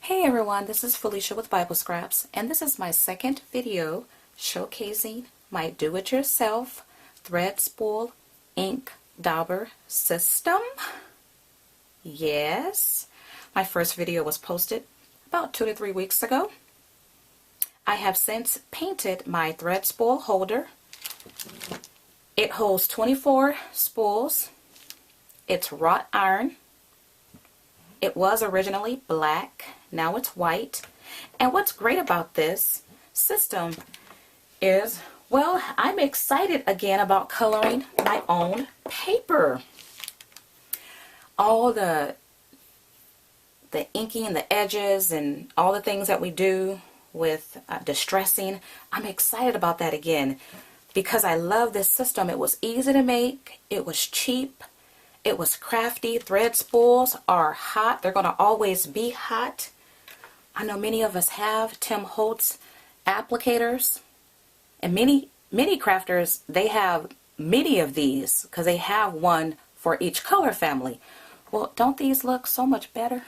Hey everyone, this is Felicia with Bible Scraps, and this is my second video showcasing my do-it-yourself Thread Spool ink dauber system. Yes, my first video was posted about 2 to 3 weeks ago. I have since painted my Thread Spool holder. It holds 24 spools. It's wrought iron. It was originally black, now it's white. And what's great about this system is, well, I'm excited again about coloring my own paper. All the inking, the edges, and all the things that we do with distressing, I'm excited about that again because I love this system. It was easy to make, it was cheap, it was crafty. Thread spools are hot. They're going to always be hot. I know many of us have Tim Holtz applicators, and many crafters, they have many of these because they have one for each color family. Well, don't these look so much better?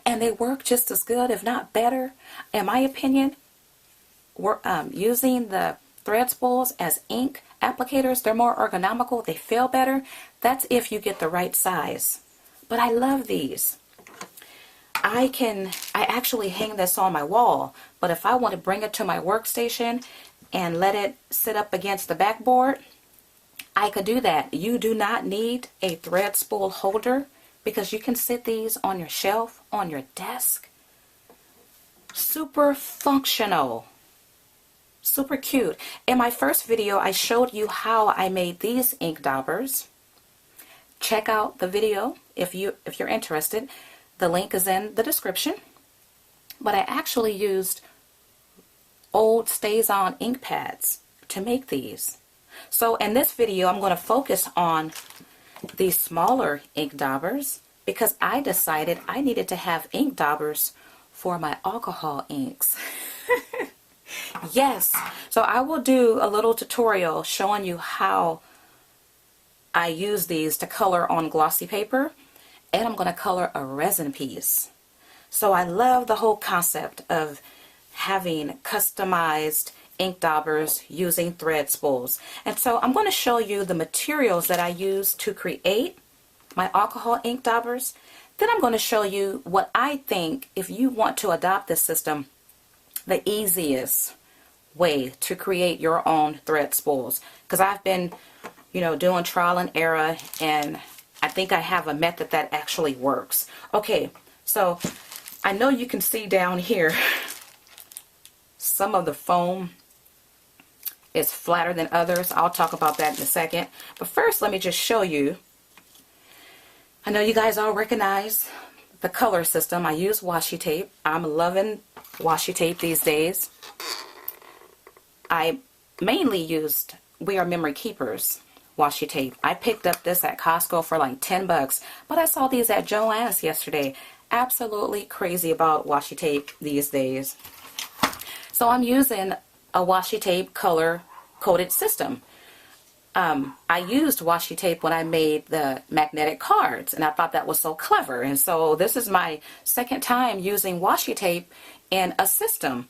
And they work just as good, if not better. In my opinion, we're using the thread spools as ink applicators. They're more ergonomical, they feel better. That's if you get the right size. But I love these. I actually hang this on my wall, but if I want to bring it to my workstation and let it sit up against the backboard, I could do that. You do not need a thread spool holder because you can sit these on your shelf, on your desk. Super functional. Super cute. In my first video, I showed you how I made these ink daubers. Check out the video if you're interested. The link is in the description. But I actually used old StazOn ink pads to make these. So in this video, I'm going to focus on these smaller ink daubers because I decided I needed to have ink daubers for my alcohol inks. Yes, so I will do a little tutorial showing you how I use these to color on glossy paper, and I'm going to color a resin piece. So I love the whole concept of having customized ink daubers using thread spools. And so I'm going to show you the materials that I use to create my alcohol ink daubers. Then I'm going to show you what I think, if you want to adopt this system, the easiest way to create your own thread spools, because I've been doing trial and error, and I think I have a method that actually works. Okay, so I know you can see down here some of the foam is flatter than others. I'll talk about that in a second, but first let me just show you. I know you guys all recognize the color system. I use washi tape. I'm loving washi tape these days. I mainly used We Are Memory Keepers washi tape. I picked up this at Costco for like 10 bucks, but I saw these at Joann's yesterday. Absolutely crazy about washi tape these days. So I'm using a washi tape color coded system. I used washi tape when I made the magnetic cards, and I thought that was so clever. And so this is my second time using washi tape in a system.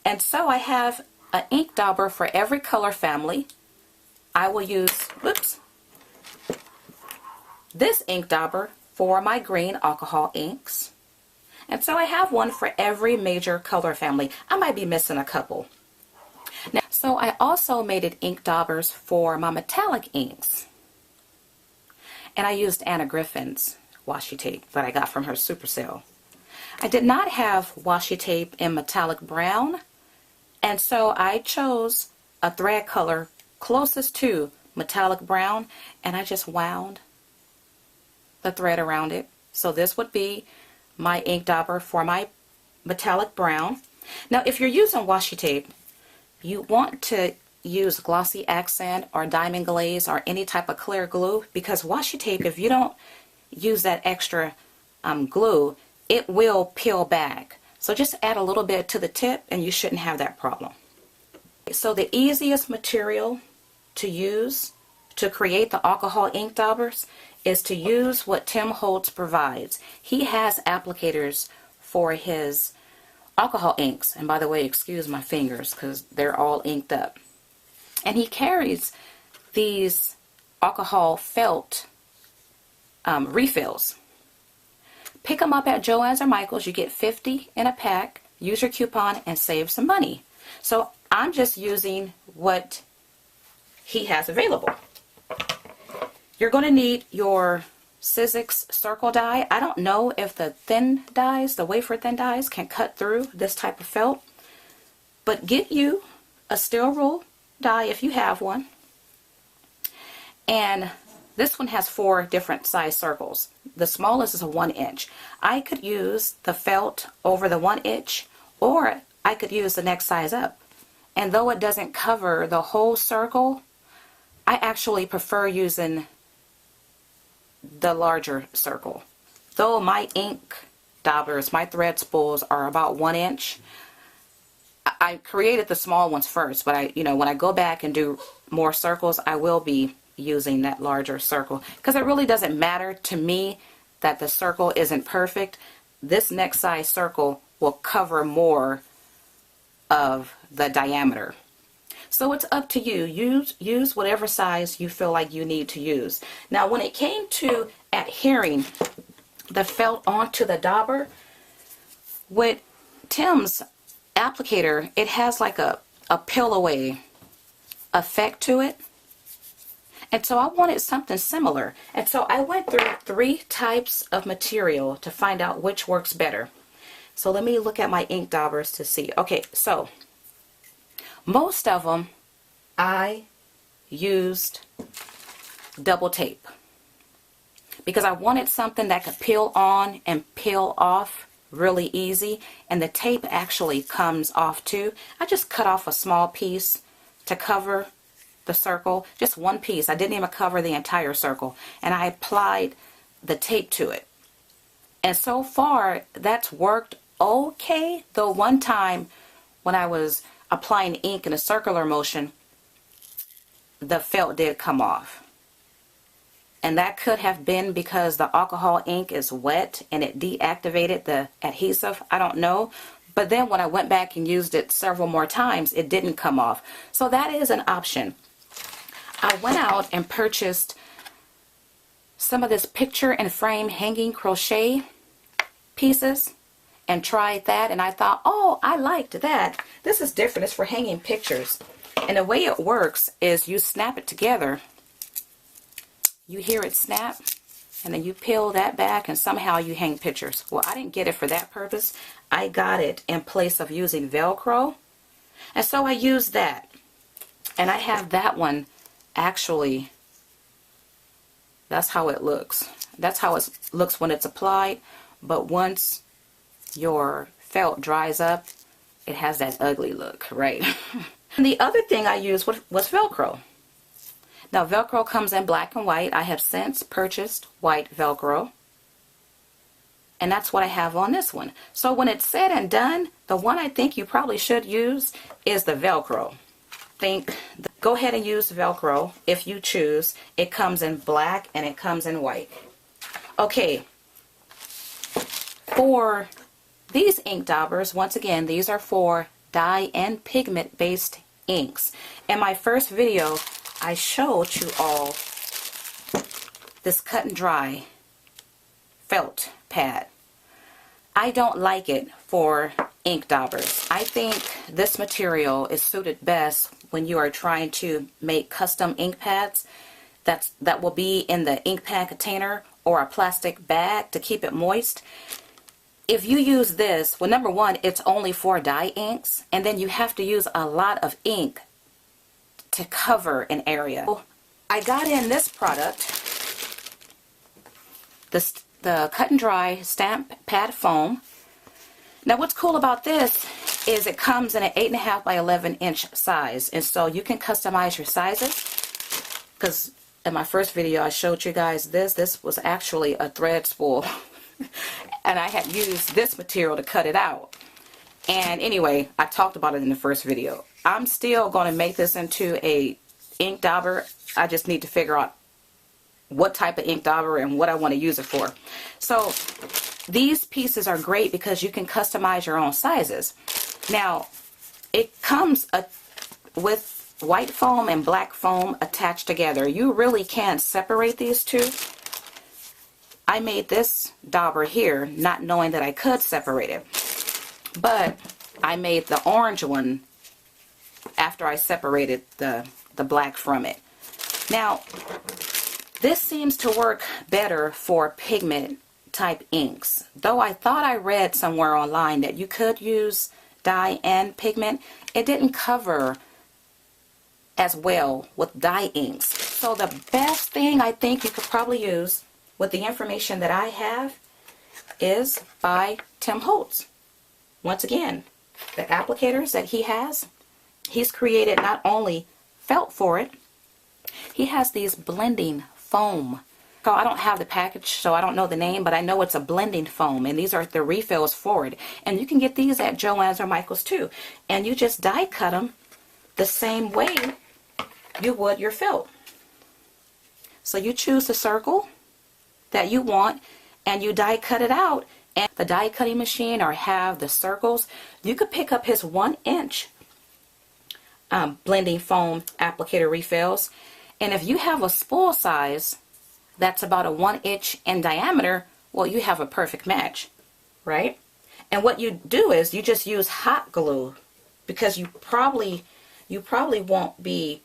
And so I have an ink dauber for every color family. I will use, this ink dauber for my green alcohol inks. And so I have one for every major color family. I might be missing a couple. Now, so I also made ink daubers for my metallic inks. And I used Anna Griffin's washi tape that I got from her super sale. I did not have washi tape in metallic brown, and so I chose a thread color closest to metallic brown, and I just wound the thread around it. So this would be my ink dauber for my metallic brown. Now if you're using washi tape, you want to use glossy accent or diamond glaze or any type of clear glue, because washi tape, if you don't use that extra glue, it will peel back. So just add a little bit to the tip and you shouldn't have that problem. So the easiest material to use to create the alcohol ink daubers is to use what Tim Holtz provides. He has applicators for his alcohol inks. And by the way, excuse my fingers because they're all inked up. And he carries these alcohol felt refills. Pick them up at Joann's or Michael's. You get 50 in a pack. Use your coupon and save some money. So I'm just using what he has available. You're going to need your Sizzix circle die. I don't know if the thin dies, the wafer thin dies, can cut through this type of felt. But get you a steel rule die if you have one. And this one has 4 different size circles. The smallest is a 1 inch. I could use the felt over the 1 inch, or I could use the next size up. And though it doesn't cover the whole circle, I actually prefer using the larger circle. Though my ink daubers, my thread spools are about 1 inch, I created the small ones first, but when I go back and do more circles, I will be using that larger circle, because it really doesn't matter to me that the circle isn't perfect. This next size circle will cover more of the diameter. So it's up to you. Use whatever size you feel like you need to use. Now when it came to adhering the felt onto the dauber, with Tim's applicator, it has like a peel away effect to it. And so I wanted something similar. And so I went through 3 types of material to find out which works better. So let me look at my ink daubers to see. Okay, so most of them I used double tape because I wanted something that could peel on and peel off really easy, and the tape actually comes off too. I just cut off a small piece to cover the circle, just 1 piece. I didn't even cover the entire circle, and I applied the tape to it. And so far that's worked okay, though one time when I was applying ink in a circular motion, the felt did come off. And that could have been because the alcohol ink is wet and it deactivated the adhesive. I don't know. But then when I went back and used it several more times, it didn't come off. So that is an option. I went out and purchased some of this picture and frame hanging crochet pieces and tried that, and I thought, oh, I liked that. This is different. It's for hanging pictures. And the way it works is you snap it together. You hear it snap, and then you peel that back, and somehow you hang pictures. Well, I didn't get it for that purpose. I got it in place of using Velcro. And so I used that. And I have that one actually, that's how it looks. That's how it looks when it's applied. But once your felt dries up, it has that ugly look, right? And the other thing I used was Velcro. Now Velcro comes in black and white. I have since purchased white Velcro. And that's what I have on this one. So when it's said and done, the one I think you probably should use is the Velcro. Go ahead and use Velcro if you choose. It comes in black and it comes in white. Okay, for these ink daubers, once again, these are for dye and pigment based inks. In my first video, I showed you all this cut and dry felt pad. I don't like it for ink daubers. I think this material is suited best when you are trying to make custom ink pads that will be in the ink pad container or a plastic bag to keep it moist. If you use this, well, number one, it's only for dye inks, and then you have to use a lot of ink to cover an area. I got in this product, the cut and dry stamp pad foam. Now what's cool about this is it comes in an 8.5 by 11 inch size, and so you can customize your sizes, because in my first video I showed you guys this was actually a thread spool and I had used this material to cut it out. And anyway, I talked about it in the first video. I'm still going to make this into a ink dauber. I just need to figure out what type of ink dauber and what I want to use it for. So these pieces are great because you can customize your own sizes. Now, it comes with white foam and black foam attached together. You really can't separate these two. I made this dauber here not knowing that I could separate it. But I made the orange one after I separated the black from it. Now, this seems to work better for pigment type inks. Though I thought I read somewhere online that you could use dye and pigment, it didn't cover as well with dye inks. So the best thing I think you could probably use with the information that I have is by Tim Holtz. Once again, the applicators that he has, he's created not only felt for it, he has these blending foam. So I don't have the package, so I don't know the name, but I know it's a blending foam, and these are the refills for it. And you can get these at Joann's or Michael's too. And you just die cut them the same way you would your felt. So you choose the circle that you want, and you die cut it out. And the die cutting machine, or have the circles, you could pick up his 1-inch blending foam applicator refills. And if you have a spool size that's about a 1 inch in diameter, well, you have a perfect match, right? And what you do is you just use hot glue, because you probably won't be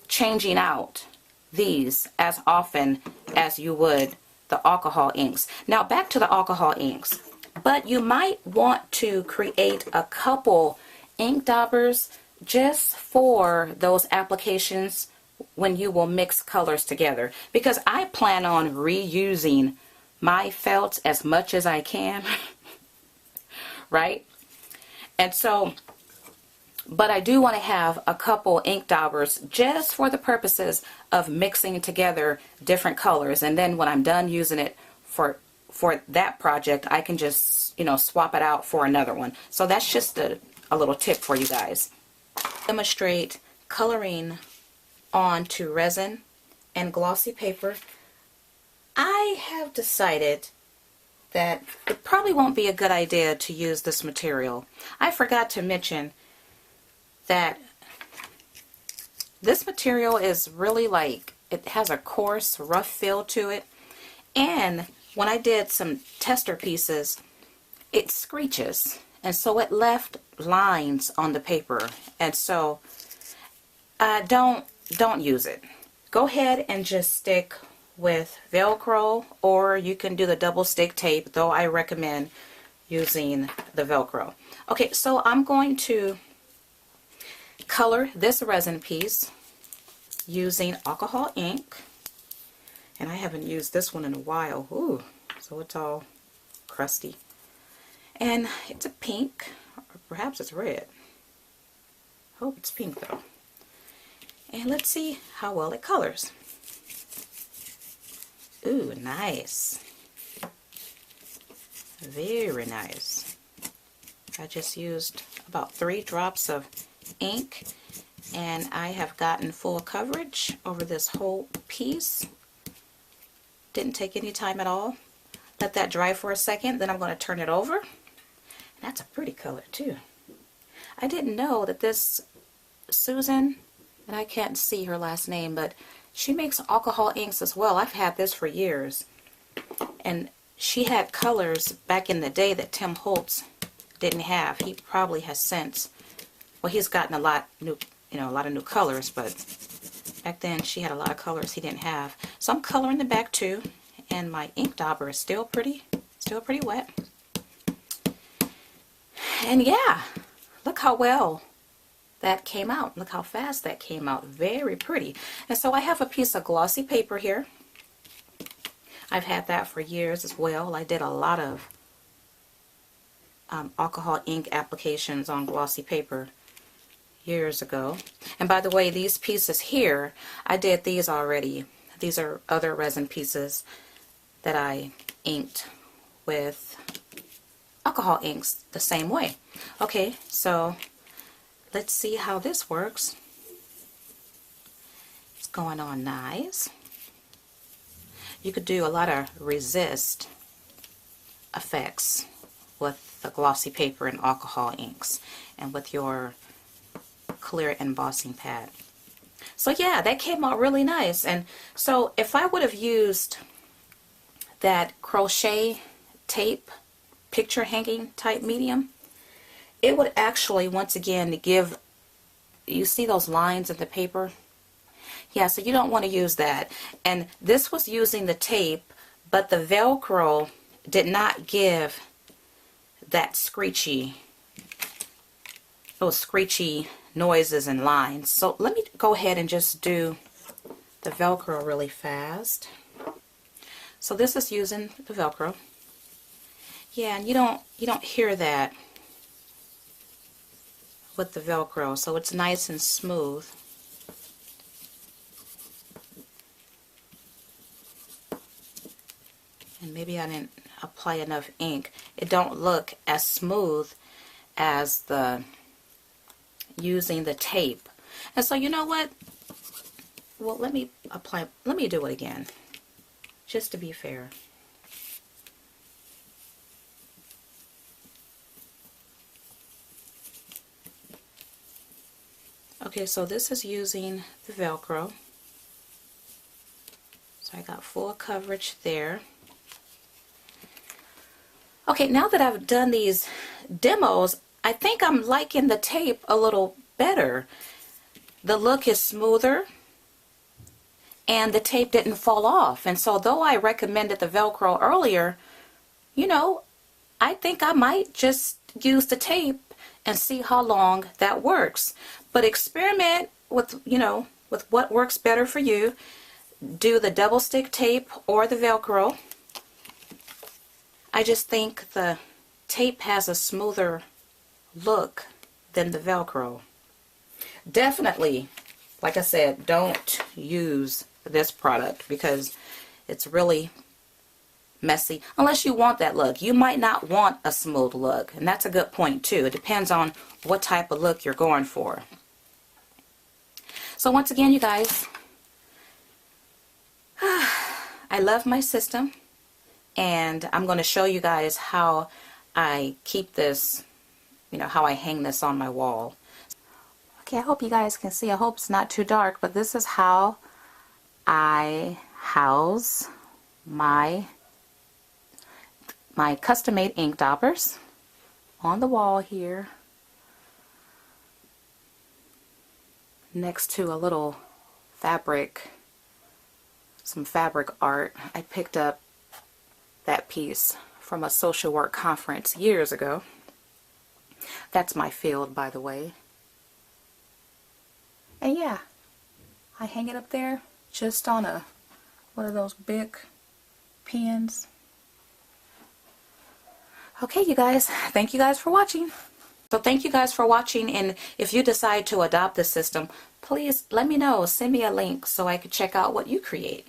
changing out these as often as you would the alcohol inks. Now back to the alcohol inks, but you might want to create a couple ink daubers just for those applications when you will mix colors together, because I plan on reusing my felts as much as I can right? And so, but I do want to have a couple ink daubers just for the purposes of mixing together different colors, and then when I'm done using it for that project, I can just, you know, swap it out for another one. So that's just a little tip for you guys. Demonstrate coloring onto resin and glossy paper. I have decided that it probably won't be a good idea to use this material. I forgot to mention that this material is really like, it has a coarse, rough feel to it, and when I did some tester pieces, it screeches, and so it left lines on the paper, and so don't use it. Go ahead and just stick with Velcro, or you can do the double stick tape, though I recommend using the Velcro. Okay, so I'm going to color this resin piece using alcohol ink, and I haven't used this one in a while. Ooh, so it's all crusty, and it's a pink, or perhaps it's red. Hope it's pink though. And let's see how well it colors. Ooh, nice. Very nice. I just used about 3 drops of ink, and I have gotten full coverage over this whole piece. Didn't take any time at all. Let that dry for a second, then I'm going to turn it over. And that's a pretty color too. I didn't know that this Susan, and I can't see her last name, but she makes alcohol inks as well. I've had this for years, and she had colors back in the day that Tim Holtz didn't have. He probably has since, well, he's gotten a lot new, you know, a lot of new colors, but back then she had a lot of colors he didn't have. So I'm coloring the back too, and my ink dauber is still pretty wet. And yeah, look how well that came out. Look how fast that came out. Very pretty. And so I have a piece of glossy paper here. I've had that for years as well. I did a lot of alcohol ink applications on glossy paper years ago. And by the way, these pieces here, I did these already. These are other resin pieces that I inked with alcohol inks the same way. Okay, so let's see how this works. It's going on nice. you could do a lot of resist effects with the glossy paper and alcohol inks and with your clear embossing pad. So yeah, that came out really nice. And so if I would have used that crochet tape picture hanging type medium, it would actually once again give, you see those lines in the paper? Yeah, so you don't want to use that. And this was using the tape, but the Velcro did not give that those screechy noises and lines. So let me go ahead and just do the Velcro really fast. So this is using the Velcro. Yeah, and you don't hear that with the Velcro, so it's nice and smooth. And maybe I didn't apply enough ink. It don't look as smooth as the using the tape. And so you know what? Well, let me do it again, just to be fair. Okay, so this is using the Velcro. So I got full coverage there. Okay, now that I've done these demos, I think I'm liking the tape a little better. The look is smoother and the tape didn't fall off. And so though I recommended the Velcro earlier, you know, I think I might just use the tape and see how long that works. But experiment with, you know, with what works better for you. Do the double stick tape or the Velcro. I just think the tape has a smoother look than the Velcro. Definitely, like I said, don't use this product because it's really messy unless you want that look. You might not want a smooth look, and that's a good point too. It depends on what type of look you're going for. So once again, you guys, I love my system, and I'm going to show you guys how I keep this, you know, how I hang this on my wall. Okay, I hope you guys can see. I hope it's not too dark, but this is how I house my custom-made ink daubers on the wall here, next to a little fabric, some fabric art. I picked up that piece from a social work conference years ago. That's my field, by the way. And yeah, I hang it up there just on a one of those big pins. Okay, you guys, thank you guys for watching. So thank you guys for watching, and if you decide to adopt this system, please let me know. Send me a link so I can check out what you create.